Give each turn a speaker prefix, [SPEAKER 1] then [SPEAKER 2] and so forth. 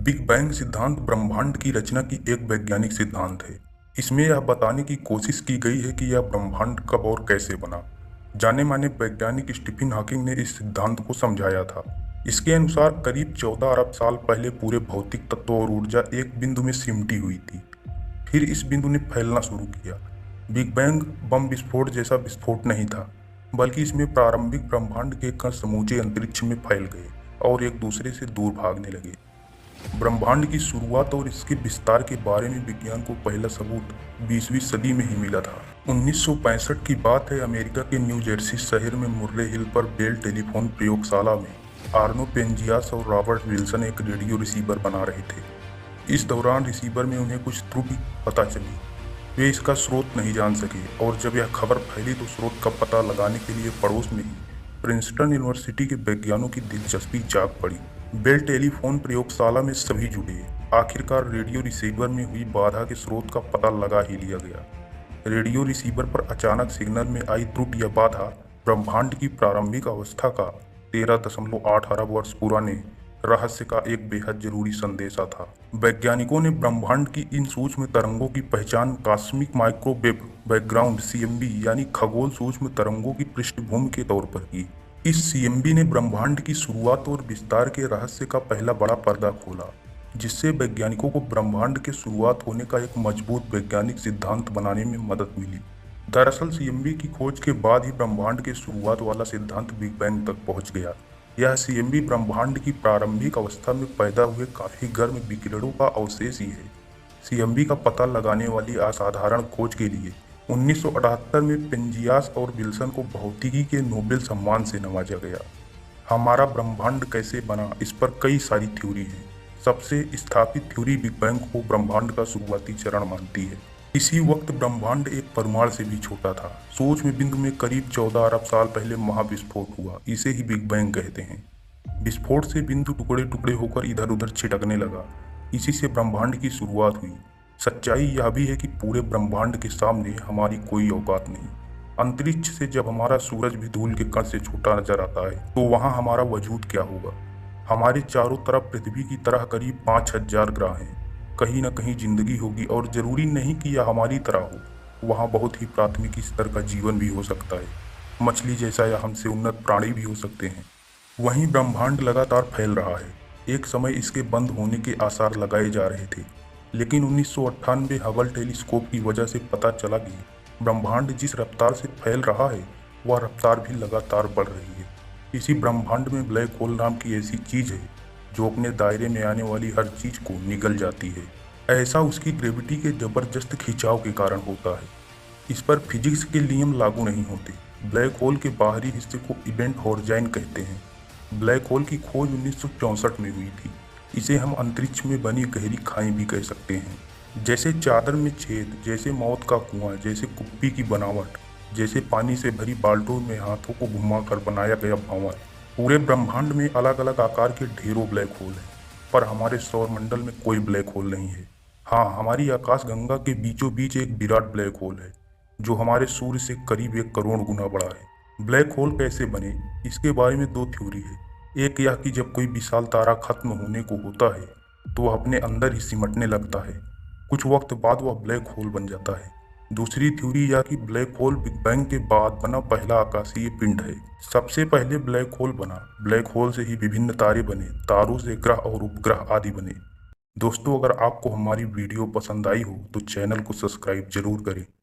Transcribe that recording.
[SPEAKER 1] Big bang सिद्धांत ब्रह्मांड की रचना की एक वैज्ञानिक सिद्धांत है। इसमें यह बताने की कोशिश की गई है कि यह ब्रह्मांड कब और कैसे बना। जाने माने वैज्ञानिक स्टीफन हॉकिंग ने इस सिद्धांत को समझाया था। इसके अनुसार करीब 14 अरब साल पहले पूरे भौतिक तत्व और ऊर्जा एक बिंदु में सिमटी हुई थी। फिर इस बिंदु ने फैलना शुरू किया। बिग बैंग बम विस्फोट जैसा विस्फोट नहीं था, बल्कि इसमें प्रारंभिक ब्रह्मांड के कण समूचे अंतरिक्ष में फैल गए और एक दूसरे से दूर भागने लगे। ब्रह्मांड की शुरुआत और इसके विस्तार के बारे में विज्ञान को पहला सबूत 20वीं सदी में ही मिला था। 1965 की बात है। अमेरिका के न्यू जर्सी शहर में मुर्रे हिल पर बेल टेलीफोन प्रयोगशाला में आर्नो पेंजियास और रॉबर्ट विल्सन एक रेडियो रिसीवर बना रहे थे। इस दौरान रिसीवर में उन्हें कुछ त्रुटि पता चली। वे इसका स्रोत नहीं जान सके और जब यह खबर फैली तो स्रोत का पता लगाने के लिए पड़ोस में ही प्रिंसटन यूनिवर्सिटी के वैज्ञानिकों की दिलचस्पी जाग पड़ी। बेल टेलीफोन प्रयोगशाला में सभी जुटे। आखिरकार रेडियो रिसीवर में हुई बाधा के स्रोत का पता लगा ही लिया गया। रेडियो रिसीवर पर अचानक सिग्नल में आई त्रुटि या बाधा ब्रह्मांड की प्रारंभिक अवस्था का 13.8 अरब वर्ष पुराने रहस्य का एक बेहद जरूरी संदेशा था। वैज्ञानिकों ने ब्रह्मांड की इन सूक्ष्म तरंगों की पहचान कॉस्मिक माइक्रोवेव बैकग्राउंड सीएमबी यानी खगोल सूक्ष्म तरंगों की पृष्ठभूमि के तौर पर की। इस सीएमबी ने ब्रह्मांड की शुरुआत और विस्तार के रहस्य का पहला बड़ा पर्दा खोला, जिससे वैज्ञानिकों को ब्रह्मांड के शुरुआत होने का एक मजबूत वैज्ञानिक सिद्धांत बनाने में मदद मिली। दरअसल सीएमबी की खोज के बाद ही ब्रह्मांड के शुरुआत वाला सिद्धांत बिग बैंग तक पहुंच गया। यह सीएमबी ब्रह्मांड की प्रारंभिक अवस्था में पैदा हुए काफी गर्म विकिरणों का अवशेष ही है। सीएमबी का पता लगाने वाली असाधारण खोज के लिए 1978 में पेंजियास और विल्सन को भौतिकी के नोबेल सम्मान से नवाजा गया। हमारा ब्रह्मांड कैसे बना, इस पर कई सारी थ्योरी हैं। सबसे स्थापित थ्योरी बिग बैंग को ब्रह्मांड का शुरुआती चरण मानती है। इसी वक्त ब्रह्मांड एक परमाणु से भी छोटा था। सूक्ष्म बिंदु में करीब 14 अरब साल पहले महाविस्फोट हुआ। इसे ही बिग बैंग कहते हैं। विस्फोट से बिंदु टुकड़े टुकड़े होकर इधर उधर छिटकने लगा। इसी से ब्रह्मांड की शुरुआत हुई। सच्चाई यह भी है कि पूरे ब्रह्मांड के सामने हमारी कोई औकात नहीं। अंतरिक्ष से जब हमारा सूरज भी धूल के कण से छोटा नजर आता है तो वहाँ हमारा वजूद क्या होगा। हमारे चारों तरफ पृथ्वी की तरह करीब 5000 ग्रह हैं। कहीं न कहीं जिंदगी होगी और जरूरी नहीं कि यह हमारी तरह हो। वहाँ बहुत ही प्राथमिक स्तर का जीवन भी हो सकता है। मछली जैसा या हमसे उन्नत प्राणी भी हो सकते हैं। वहीं ब्रह्मांड लगातार फैल रहा है। एक समय इसके बंद होने के आसार लगाए जा रहे थे, लेकिन 1998 हबल टेलीस्कोप की वजह से पता चला कि ब्रह्मांड जिस रफ्तार से फैल रहा है वह रफ्तार भी लगातार बढ़ रही है। इसी ब्रह्मांड में ब्लैक होल नाम की ऐसी चीज है जो अपने दायरे में आने वाली हर चीज को निगल जाती है। ऐसा उसकी ग्रेविटी के जबरदस्त खिंचाव के कारण होता है। इस पर फिजिक्स के नियम लागू नहीं होते। ब्लैक होल के बाहरी हिस्से को इवेंट होराइजन कहते हैं। ब्लैक होल की खोज 1964 में हुई थी। इसे हम अंतरिक्ष में बनी गहरी खाई भी कह सकते हैं। जैसे चादर में छेद, जैसे मौत का कुआं, जैसे कुप्पी की बनावट, जैसे पानी से भरी बाल्टों में हाथों को घुमाकर बनाया गया भंवर। पूरे ब्रह्मांड में अलग अलग आकार के ढेरों ब्लैक होल हैं, पर हमारे सौरमंडल में कोई ब्लैक होल नहीं है। हाँ, हमारी आकाशगंगा के बीचों बीच एक विराट ब्लैक होल है जो हमारे सूर्य से करीब 1 करोड़ गुना बड़ा है। ब्लैक होल कैसे बने, इसके बारे में 2 थ्योरी है। एक यह कि जब कोई विशाल तारा खत्म होने को होता है तो वह अपने अंदर ही सिमटने लगता है। कुछ वक्त बाद वह ब्लैक होल बन जाता है। दूसरी थ्योरी यह कि ब्लैक होल बिग बैंग के बाद बना पहला आकाशीय पिंड है। सबसे पहले ब्लैक होल बना। ब्लैक होल से ही विभिन्न तारे बने, तारों से ग्रह और उपग्रह आदि बने। दोस्तों, अगर आपको हमारी वीडियो पसंद आई हो तो चैनल को सब्सक्राइब जरूर करें।